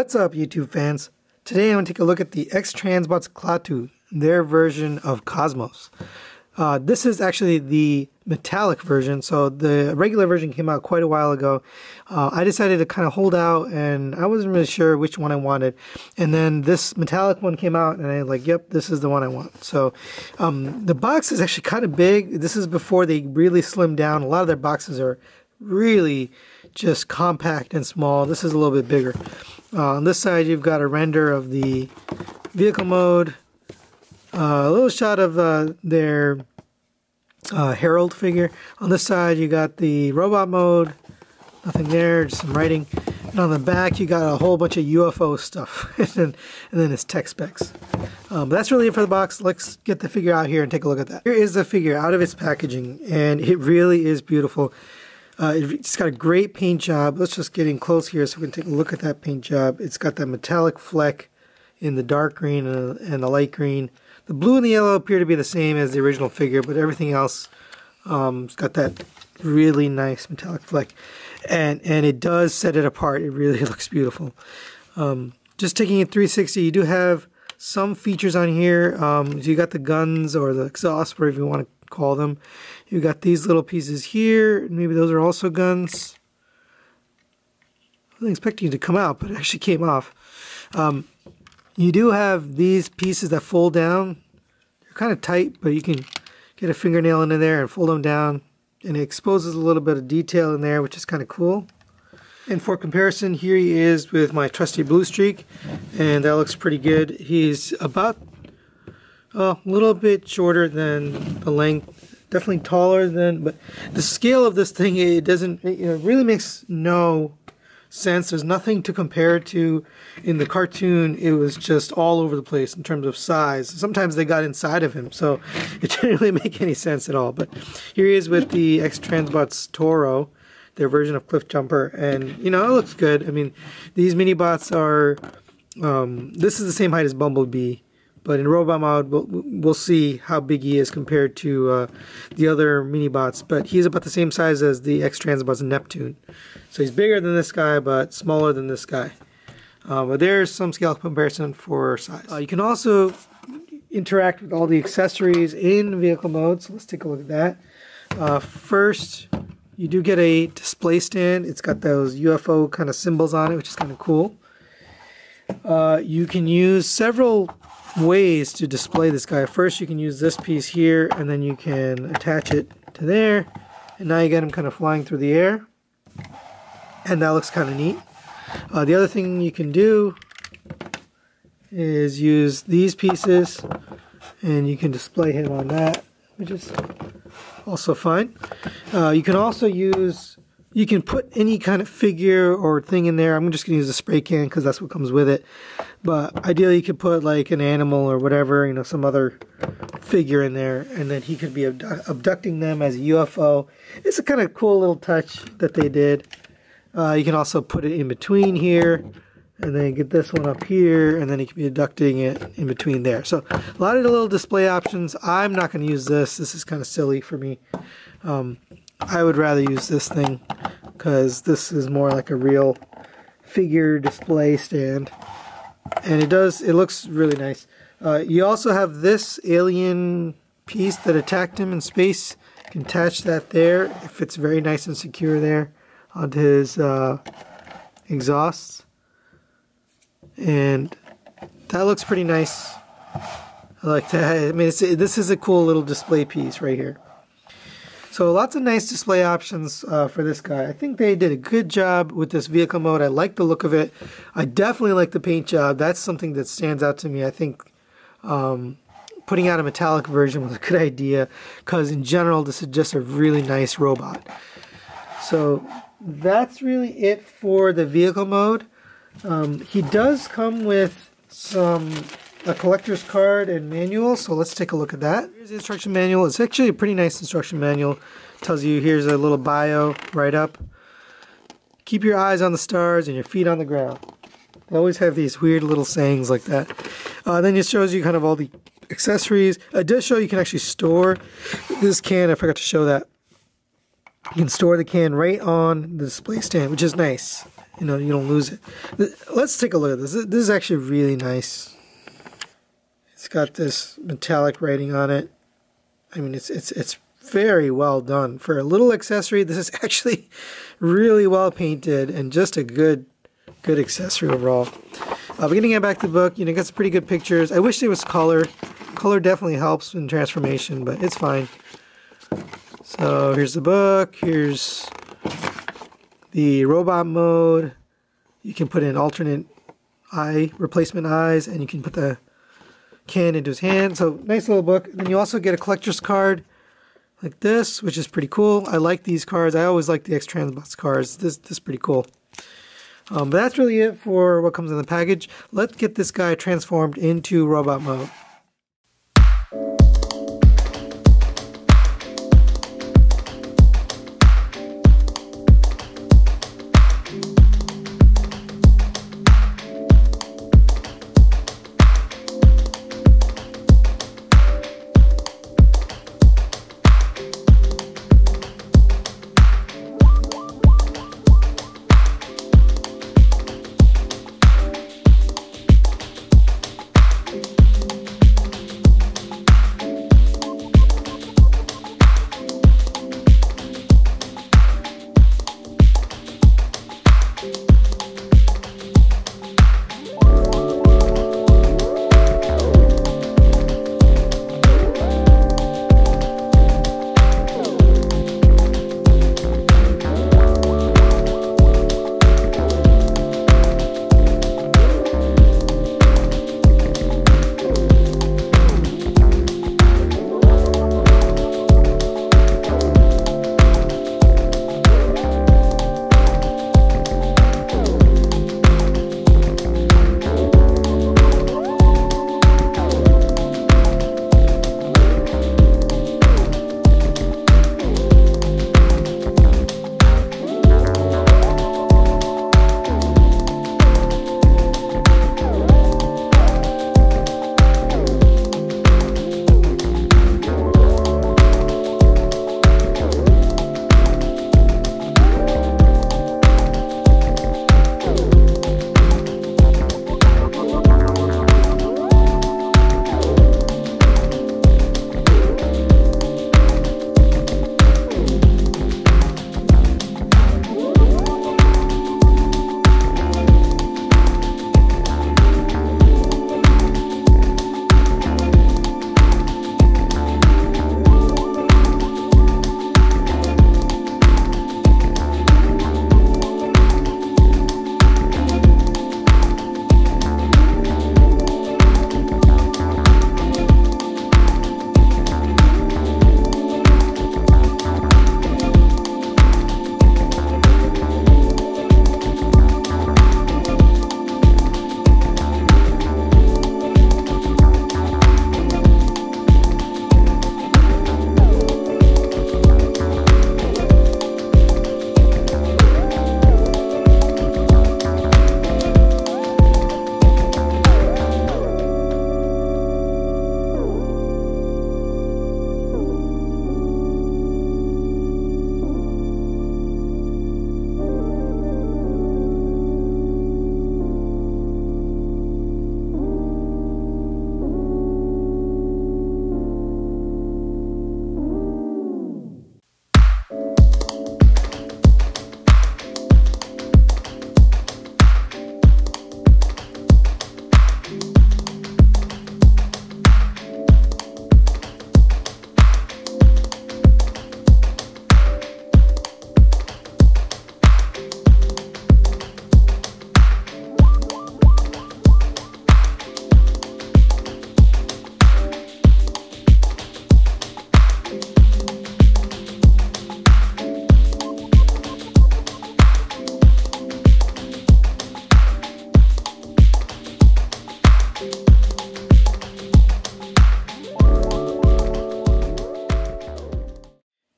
What's up, YouTube fans? Today I'm going to take a look at the X-Transbots Klaatu, their version of Cosmos. This is actually the metallic version, so the regular version came out quite a while ago. I decided to kind of hold out, and I wasn't really sure which one I wanted. And then this metallic one came out, and I was like, yep, this is the one I want. So the box is actually kind of big. This is before they really slimmed down. A lot of their boxes are really just compact and small. This is a little bit bigger. On this side, you've got a render of the vehicle mode, a little shot of their Herald figure. On this side, you got the robot mode, nothing there, just some writing. And on the back, you got a whole bunch of UFO stuff, and then it's tech specs. But that's really it for the box. Let's get the figure out here and take a look at that. Here is the figure out of its packaging, and it really is beautiful. It's got a great paint job. Let's just get in close here so we can take a look at that paint job. It's got that metallic fleck in the dark green and the light green. The blue and the yellow appear to be the same as the original figure, but everything else it's got that really nice metallic fleck. And it does set it apart. It really looks beautiful. Just taking it 360, you do have some features on here. So you got the guns or the exhaust, whatever you want to call them. You got these little pieces here. Maybe those are also guns. I wasn't expecting it to come out, but it actually came off. You do have these pieces that fold down. They're kind of tight, but you can get a fingernail into there and fold them down. And it exposes a little bit of detail in there, which is kind of cool. And for comparison, here he is with my trusty Blue Streak, and that looks pretty good. He's about a little bit shorter than the length, definitely taller than, but the scale of this thing, it really makes no sense. There's nothing to compare it to. In the cartoon, it was just all over the place in terms of size. Sometimes they got inside of him, so it didn't really make any sense at all. But here he is with the X-Transbots Toro, their version of Cliff Jumper, and it looks good. I mean, these mini bots are this is the same height as Bumblebee, but in robot mode we'll see how big he is compared to the other mini bots. But he's about the same size as the X-Transbots Neptune, so he's bigger than this guy but smaller than this guy. But there's some scale comparison for size. You can also interact with all the accessories in vehicle mode, so let's take a look at that. First, you do get a display stand. It's got those UFO kind of symbols on it, which is kind of cool. You can use several ways to display this guy. First, you can use this piece here, and then you can attach it to there. And now you get him kind of flying through the air. And that looks kind of neat. The other thing you can do is use these pieces, and you can display him on that, which is also fine. You can also you can put any kind of figure or thing in there. I'm just going to use a spray can because that's what comes with it. But ideally you could put like an animal or whatever, some other figure in there, and then he could be abducting them as a UFO. It's a kind of cool little touch that they did. You can also put it in between here, and then get this one up here, and then you can be abducting it in between there. So a lot of the little display options. I'm not going to use this. This is kind of silly for me. I would rather use this thing because this is more like a real figure display stand, and it looks really nice. You also have this alien piece that attacked him in space. You can attach that there. It fits very nice and secure there onto his exhausts, and that looks pretty nice. I like that. I mean, this is a cool little display piece right here. So lots of nice display options for this guy. I think they did a good job with this vehicle mode. I like the look of it. I definitely like the paint job. That's something that stands out to me. I think putting out a metallic version was a good idea because in general this is just a really nice robot. So that's really it for the vehicle mode. He does come with a collector's card and manual, so let's take a look at that. Here's the instruction manual. It's actually a pretty nice instruction manual. It tells you here's a little bio right up. Keep your eyes on the stars and your feet on the ground. They always have these weird little sayings like that. Then it shows you kind of all the accessories. It does show you can actually store this can. I forgot to show that. You can store the can right on the display stand, which is nice. you know, you don't lose it. Let's take a look at this. This is actually really nice. It's got this metallic writing on it. I mean, it's very well done. For a little accessory, this is actually really well painted and just a good accessory overall. But getting back to the book, you know, it got some pretty good pictures. I wish there was color. Color definitely helps in transformation, but it's fine. So here's the book. Here's the robot mode. You can put in alternate eye replacement eyes, and you can put the can into his hand. So nice little book. Then you also get a collector's card like this, which is pretty cool. I like these cards. I always like the X-Transbots cards. This is pretty cool. But that's really it for what comes in the package. Let's get this guy transformed into robot mode.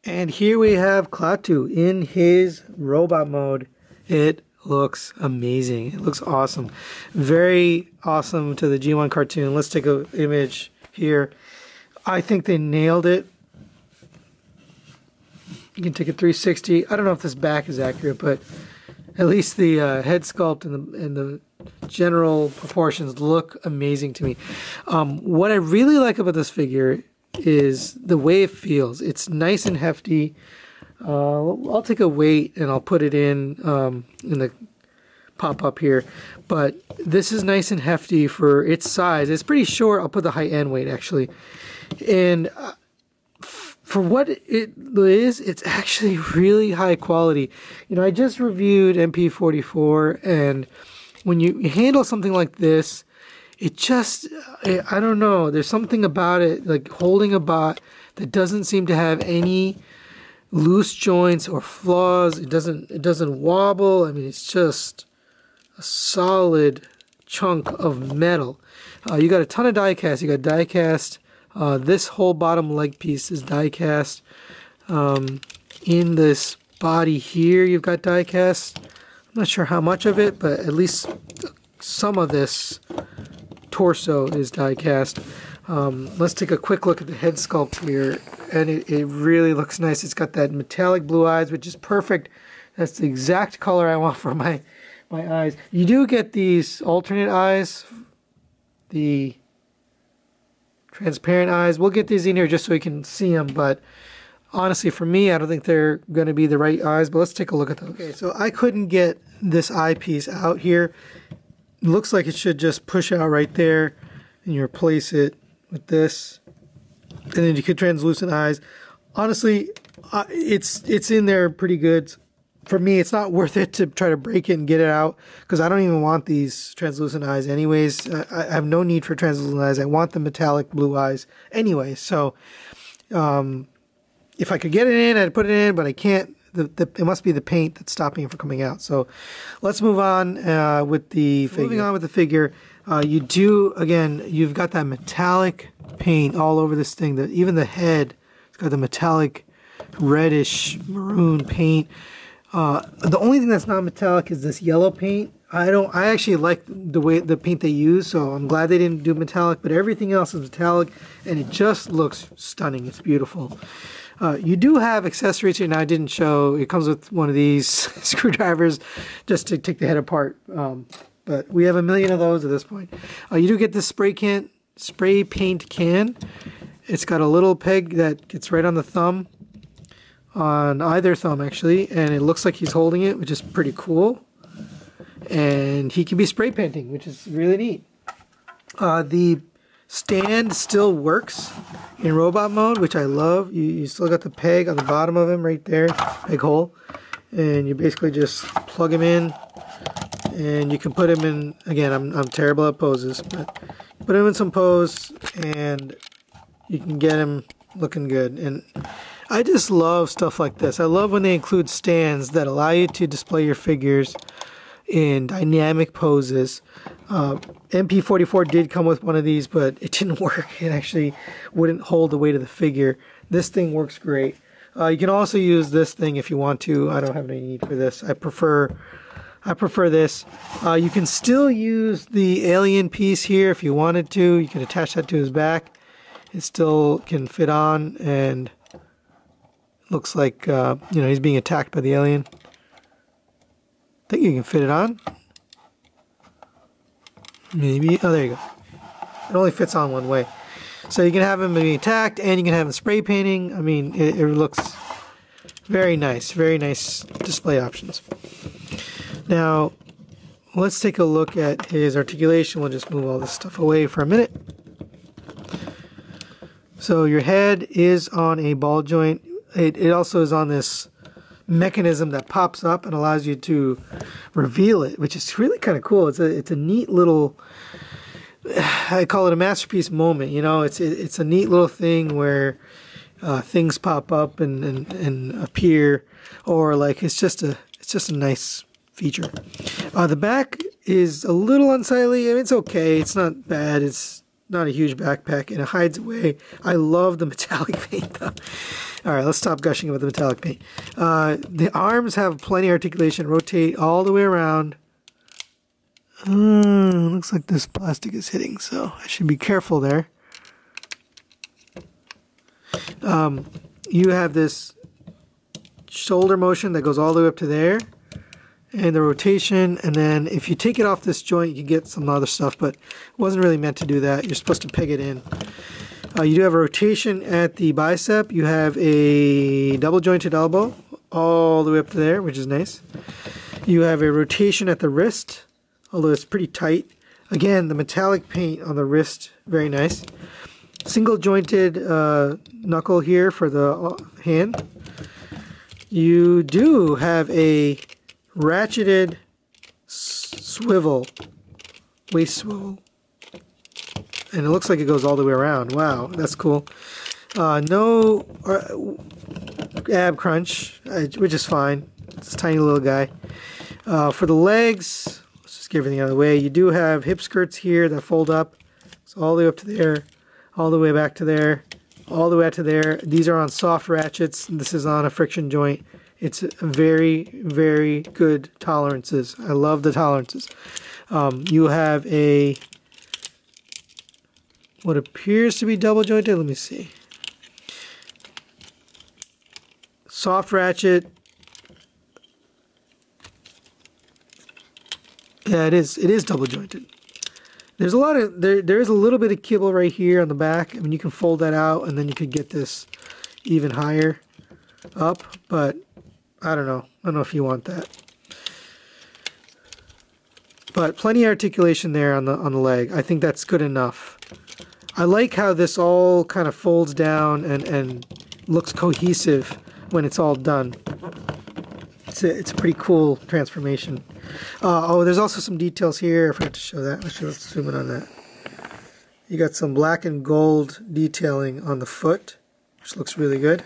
And here we have Klaatu in his robot mode. It looks amazing. It looks awesome. Very awesome to the G1 cartoon. Let's take an image here. I think they nailed it. You can take a 360. I don't know if this back is accurate, but at least the head sculpt and the general proportions look amazing to me. What I really like about this figure is the way it feels. It's nice and hefty. I'll take a weight and I'll put it in the pop-up here, but this is nice and hefty for its size. It's pretty short. I'll put the height and weight actually, and for what it is, it's actually really high quality. You know, I just reviewed MP44, and when you handle something like this, it just, I don't know, there's something about it, like holding a bot that doesn't seem to have any loose joints or flaws. It doesn't wobble. I mean, it's just a solid chunk of metal. You got a ton of die cast. You got die cast. This whole bottom leg piece is die cast. In this body here, you've got die cast. I'm not sure how much of it, but at least some of this torso is die cast. Let's take a quick look at the head sculpt here, and it really looks nice. It's got that metallic blue eyes, which is perfect. That's the exact color I want for my eyes. You do get these alternate eyes, the transparent eyes. We'll get these in here just so we can see them, but honestly, for me, I don't think they're going to be the right eyes, but let's take a look at those. Okay, so I couldn't get this eyepiece out here. It looks like it should just push out right there, and you replace it with this, and then you could translucent eyes. Honestly, it's in there pretty good. For me, it's not worth it to try to break it and get it out, because I don't even want these translucent eyes anyways. I have no need for translucent eyes. I want the metallic blue eyes anyway. So if I could get it in, I'd put it in, but I can't. It must be the paint that's stopping it from coming out. So let's move on with the figure. Moving on with the figure, you've got that metallic paint all over this thing. Even the head, it's got the metallic reddish maroon paint. The only thing that's not metallic is this yellow paint. I actually like the paint they use, so I'm glad they didn't do metallic, but everything else is metallic, and it just looks stunning. It's beautiful. You do have accessories here. Now, I didn't show. It comes with one of these screwdrivers just to take the head apart, but we have a million of those at this point. You do get this spray paint can. It's got a little peg that gets right on the thumb, on either thumb actually, and it looks like he's holding it, which is pretty cool. And he can be spray painting, which is really neat. The stand still works in robot mode, which I love. You still got the peg on the bottom of him right there, peg hole, and you basically just plug him in, and you can put him in. Again, I'm terrible at poses, but put him in some pose, and you can get him looking good. And I just love stuff like this. I love when they include stands that allow you to display your figures in dynamic poses. MP44 did come with one of these, but it didn't work. It actually wouldn't hold the weight of the figure. This thing works great. You can also use this thing if you want to. I don't have any need for this. I prefer this. You can still use the alien piece here if you wanted to. You can attach that to his back. It still can fit on, and looks like he's being attacked by the alien. I think you can fit it on. Maybe. Oh, there you go. It only fits on one way. So you can have him being attacked, and you can have him spray painting. I mean, it looks very nice. Very nice display options. Now, let's take a look at his articulation. We'll just move all this stuff away for a minute. So your head is on a ball joint. It also is on this mechanism that pops up and allows you to reveal it, which is really kind of cool. It's a neat little, I call it a masterpiece moment. You know, it's a neat little thing where things pop up and appear, or like it's just a nice feature. The back is a little unsightly. I mean, it's okay. It's not bad. It's not a huge backpack, and it hides away. I love the metallic paint though. Alright, let's stop gushing about the metallic paint. The arms have plenty of articulation. Rotate all the way around. Looks like this plastic is hitting, so I should be careful there. You have this shoulder motion that goes all the way up to there. and the rotation, and then if you take it off this joint, you can get some other stuff, but it wasn't really meant to do that. You're supposed to peg it in. You do have a rotation at the bicep. You have a double jointed elbow all the way up to there, which is nice. You have a rotation at the wrist, although it's pretty tight. Again, the metallic paint on the wrist, very nice. Single jointed knuckle here for the hand. You do have a ratcheted swivel, waist swivel, and it looks like it goes all the way around. Wow, that's cool. No ab crunch, which is fine. It's a tiny little guy. For the legs, let's just get everything out of the way. You do have hip skirts here that fold up. So all the way up to there, all the way back to there, all the way out to there. These are on soft ratchets. This is on a friction joint. It's very, very good tolerances. I love the tolerances. You have a, what appears to be double jointed. Let me see. Soft ratchet. Yeah, it is double jointed. There's a lot of, there is a little bit of kibble right here on the back. I mean, you can fold that out and then you could get this even higher up, but I don't know. I don't know if you want that. But plenty of articulation there on the leg. I think that's good enough. I like how this all kind of folds down and looks cohesive when it's all done. It's a pretty cool transformation. Oh, there's also some details here. I forgot to show that. Let's zoom in on that. You got some black and gold detailing on the foot, which looks really good.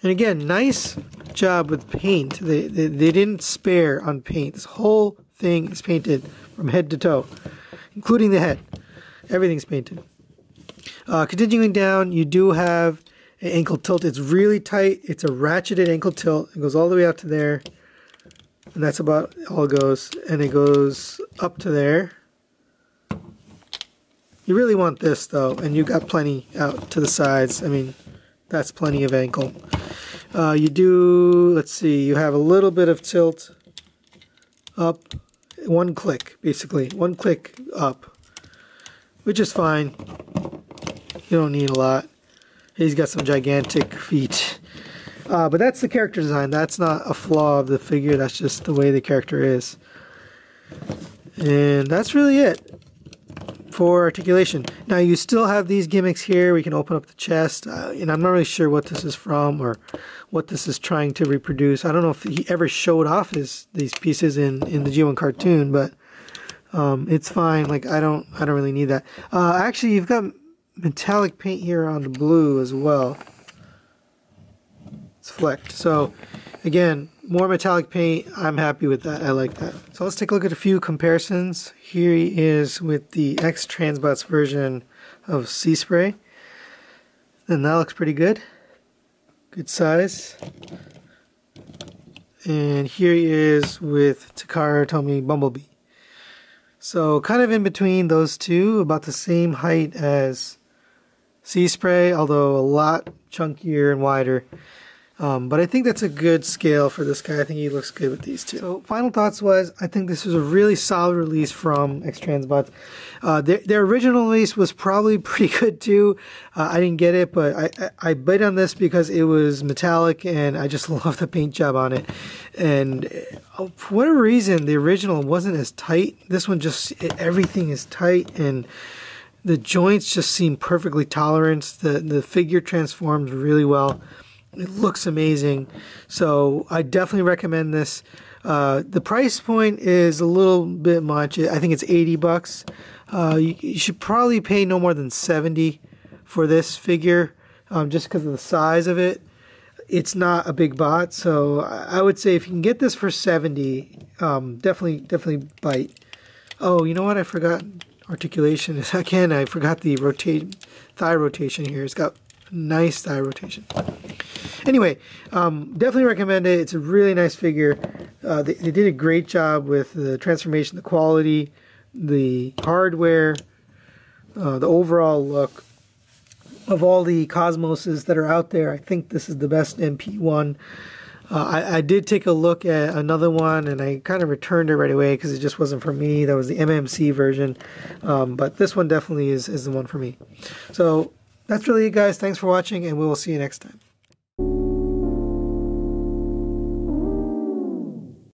And again, nice job with paint. They didn't spare on paint. This whole thing is painted from head to toe, including the head. Everything's painted. Continuing down, you do have an ankle tilt. It's really tight. It's a ratcheted ankle tilt. It goes all the way out to there. And that's about all it goes. And it goes up to there. You really want this though, and you got plenty out to the sides. I mean, that's plenty of ankle. You do, let's see, you have a little bit of tilt up, one click, basically, one click up, which is fine. You don't need a lot. He's got some gigantic feet. But that's the character design. That's not a flaw of the figure. That's just the way the character is. And that's really it for articulation. Now you still have these gimmicks here. We can open up the chest. And I'm not really sure what this is from or what this is trying to reproduce. I don't know if he ever showed off these pieces in the G1 cartoon, but it's fine. Like I don't really need that. Actually, you've got metallic paint here on the blue as well. It's flecked. So again, more metallic paint. I'm happy with that. I like that. So let's take a look at a few comparisons. Here he is with the X-Transbots version of Sea Spray. And that looks pretty good. Good size. And here he is with Takara Tomy Bumblebee. So kind of in between those two, about the same height as Sea Spray, although a lot chunkier and wider. But I think that's a good scale for this guy. I think he looks good with these two. So final thoughts was, I think this was a really solid release from X-Transbots. Their original release was probably pretty good too. I didn't get it, but I bid on this because it was metallic and I just love the paint job on it. And for whatever reason, the original wasn't as tight. This one just, everything is tight and the joints just seem perfectly tolerant. The figure transforms really well. It looks amazing. So I definitely recommend this. The price point is a little bit much. I think it's $80. You should probably pay no more than $70 for this figure, just because of the size of it. It's not a big bot, so I would say if you can get this for $70, definitely bite. Oh, you know what? I forgot articulation. Again, I forgot the thigh rotation here. It's got nice thigh rotation. Anyway, definitely recommend it. It's a really nice figure. They did a great job with the transformation, the quality, the hardware, the overall look. Of all the Cosmoses that are out there, I think this is the best MP1. I did take a look at another one, and I kind of returned it right away because it just wasn't for me. That was the MMC version, but this one definitely is the one for me. So that's really it, guys. Thanks for watching, and we will see you next time.